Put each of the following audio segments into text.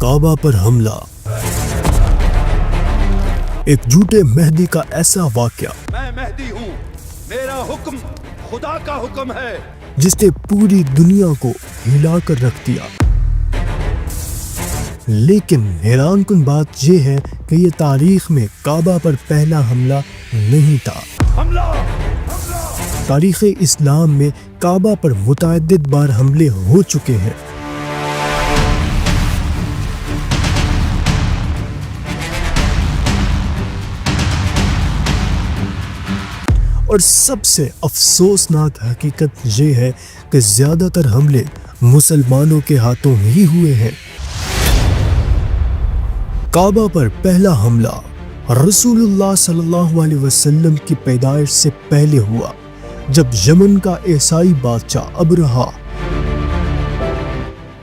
کعبہ پر حملہ۔ ایک جھوٹے مہدی کا ایسا واقعہ، میں مہدی ہوں، میرا حکم خدا کا حکم ہے، جس نے پوری دنیا کو ہلا کر رکھ دیا۔ لیکن حیران کن بات یہ ہے کہ یہ تاریخ میں کعبہ پر پہلا حملہ نہیں تھا۔ تاریخ اسلام میں کعبہ پر متعدد بار حملے ہو چکے ہیں۔ اور سب سے افسوسناک حقیقت یہ ہے کہ زیادہ تر حملے مسلمانوں کے ہاتھوں ہی ہوئے ہیں۔ کعبہ پر پہلا حملہ رسول اللہ صلی اللہ علیہ وسلم کی پیدائش سے پہلے ہوا، جب یمن کا عیسائی بادشاہ ابرہہ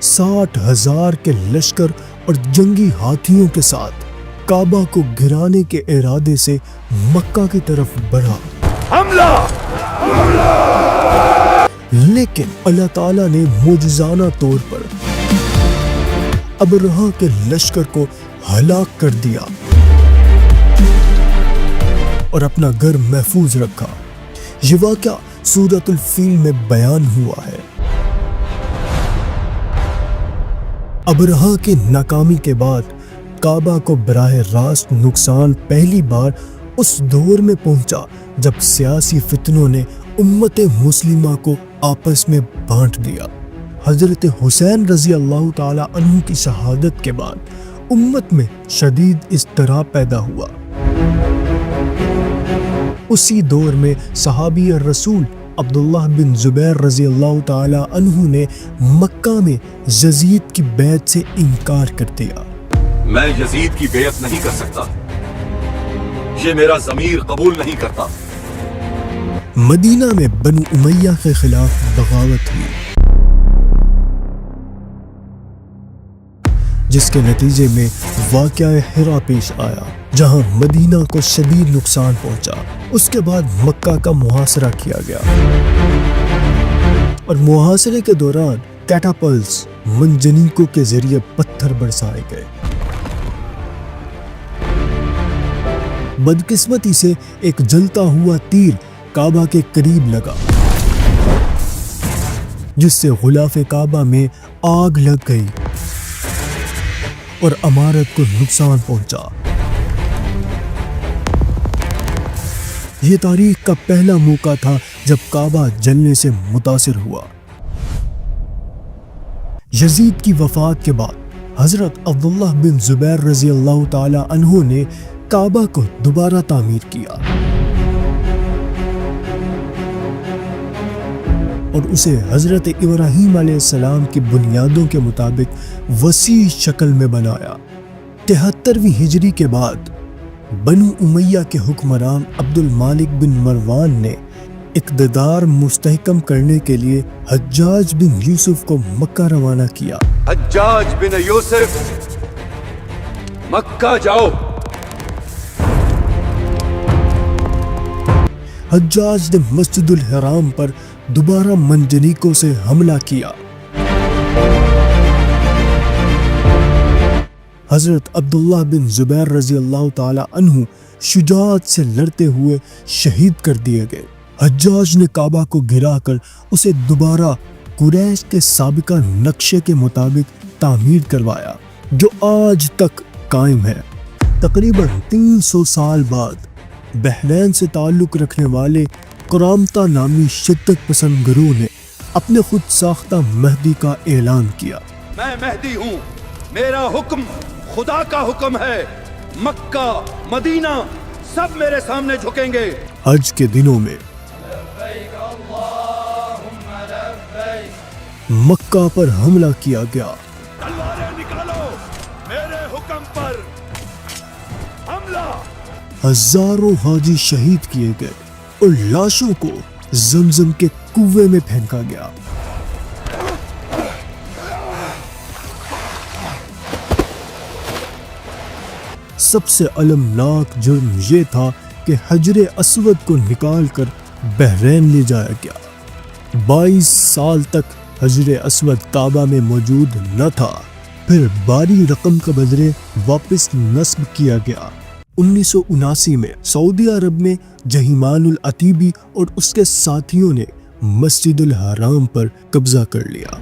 60,000 کے لشکر اور جنگی ہاتھیوں کے ساتھ کعبہ کو گرانے کے ارادے سے مکہ کی طرف بڑھا۔ لیکن اللہ تعالیٰ نے معجزانہ طور پر ابرہہ کے لشکر کو ہلاک کر دیا اور اپنا گھر محفوظ رکھا۔ یہ واقعہ سورۃ الفیل میں بیان ہوا ہے۔ ابرہہ کی ناکامی کے بعد کعبہ کو براہ راست نقصان پہلی بار اس دور میں پہنچا جب سیاسی فتنوں نے امت مسلمہ کو آپس میں بانٹ دیا۔ حضرت حسین رضی اللہ تعالی عنہ کی شہادت کے بعد امت میں شدید اضطراب پیدا ہوا۔ اسی دور میں صحابی رسول عبداللہ بن زبیر رضی اللہ تعالی عنہ نے مکہ میں یزید کی بیعت سے انکار کر دیا۔ میں یزید کی بیعت نہیں کر سکتا، یہ میرا ضمیر قبول نہیں کرتا۔ مدینہ میں بنو امیہ کے خلاف بغاوت ہوئی، جس کے نتیجے میں واقعہ ہرا پیش آیا، جہاں مدینہ کو شدید نقصان پہنچا۔ اس کے بعد مکہ کا محاصرہ کیا گیا اور محاصرے کے دوران کیٹاپلٹس منجنیقوں کے ذریعے پتھر برسائے گئے۔ بدقسمتی سے ایک جلتا ہوا تیر کعبہ کے قریب لگا، جس سے غلاف کعبہ میں آگ لگ گئی اور عمارت کو نقصان پہنچا۔ یہ تاریخ کا پہلا موقع تھا جب کعبہ جلنے سے متاثر ہوا۔ یزید کی وفات کے بعد حضرت عبداللہ بن زبیر رضی اللہ تعالی عنہ نے کعبہ کو دوبارہ تعمیر کیا اور اسے حضرت ابراہیم علیہ السلام کی بنیادوں کے مطابق وسیع شکل میں بنایا۔ 73ویں ہجری کے بعد بنو امیہ کے حکمران عبد المالک بن مروان نے اقتدار مستحکم کرنے کے لیے حجاج بن یوسف کو مکہ روانہ کیا۔ حجاج بن یوسف، مکہ جاؤ۔ حجاج نے مسجد الحرام پر دوبارہ منجنیقوں سے حملہ کیا۔ حضرت عبداللہ بن زبیر رضی اللہ تعالی عنہ شجاعت سے لڑتے ہوئے شہید کر دیے گئے۔ حجاج نے کعبہ کو گرا کر اسے دوبارہ قریش کے سابقہ نقشے کے مطابق تعمیر کروایا، جو آج تک قائم ہے۔ تقریباً 300 سال بعد بحرین سے تعلق رکھنے والے کرامتا نامی شدت پسند گروہ نے اپنے خود ساختہ مہدی کا اعلان کیا۔ میں مہدی ہوں، میرا حکم خدا کا حکم ہے، مکہ مدینہ سب میرے سامنے جھکیں گے۔ حج کے دنوں میں مکہ پر حملہ کیا گیا۔ تلواریں نکالو، میرے حکم پر حملہ۔ ہزاروں حاجی شہید کیے گئے اور لاشوں کو زمزم کے کنویں میں پھینکا گیا۔ سب سے المناک جرم یہ تھا کہ حجر اسود کو نکال کر بحرین لے جایا گیا۔ 22 سال تک حجر اسود کعبہ میں موجود نہ تھا۔ پھر باری رقم کا بدلے واپس نصب کیا گیا۔ 1979 میں سعودی عرب میں جہیمان العتیبی اور اس کے ساتھیوں نے مسجد الحرام پر قبضہ کر لیا۔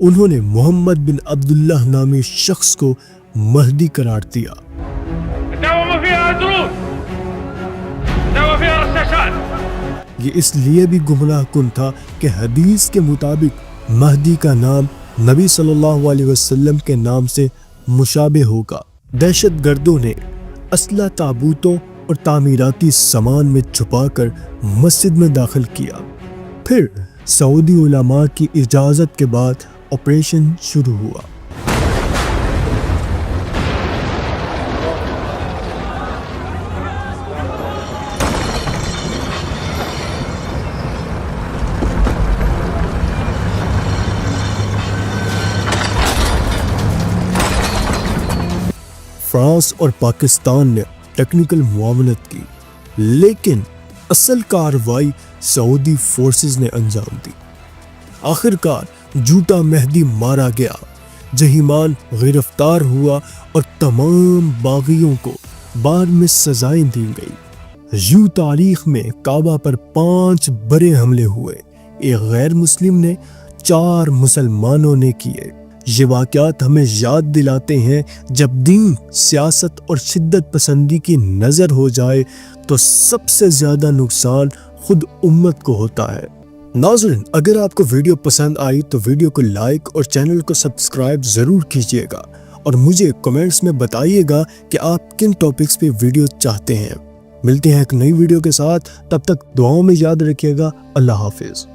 انہوں نے محمد بن عبداللہ نامی شخص کو مہدی قرار دیا۔ یہ اس لیے بھی گمراہ کن تھا کہ حدیث کے مطابق مہدی کا نام نبی صلی اللہ علیہ وسلم کے نام سے مشابہ ہوگا۔ دہشت گردوں نے اسلحہ تابوتوں اور تعمیراتی سامان میں چھپا کر مسجد میں داخل کیا۔ پھر سعودی علماء کی اجازت کے بعد آپریشن شروع ہوا۔ فرانس اور پاکستان نے ٹیکنیکل معاونت کی، لیکن اصل کارروائی سعودی فورسز نے انجام دی۔ آخر کار جھوٹا مہدی مارا گیا، جہیمان گرفتار ہوا اور تمام باغیوں کو بعد میں سزائیں دی گئی۔ یوں تاریخ میں کعبہ پر 5 بڑے حملے ہوئے، ایک غیر مسلم نے، 4 مسلمانوں نے کیے۔ یہ واقعات ہمیں یاد دلاتے ہیں جب دین، سیاست اور شدت پسندی کی نظر ہو جائے تو سب سے زیادہ نقصان خود امت کو ہوتا ہے۔ ناظرین، اگر آپ کو ویڈیو پسند آئی تو ویڈیو کو لائک اور چینل کو سبسکرائب ضرور کیجیے گا، اور مجھے کمنٹس میں بتائیے گا کہ آپ کن ٹاپکس پہ ویڈیو چاہتے ہیں۔ ملتے ہیں ایک نئی ویڈیو کے ساتھ، تب تک دعاؤں میں یاد رکھیے گا۔ اللہ حافظ۔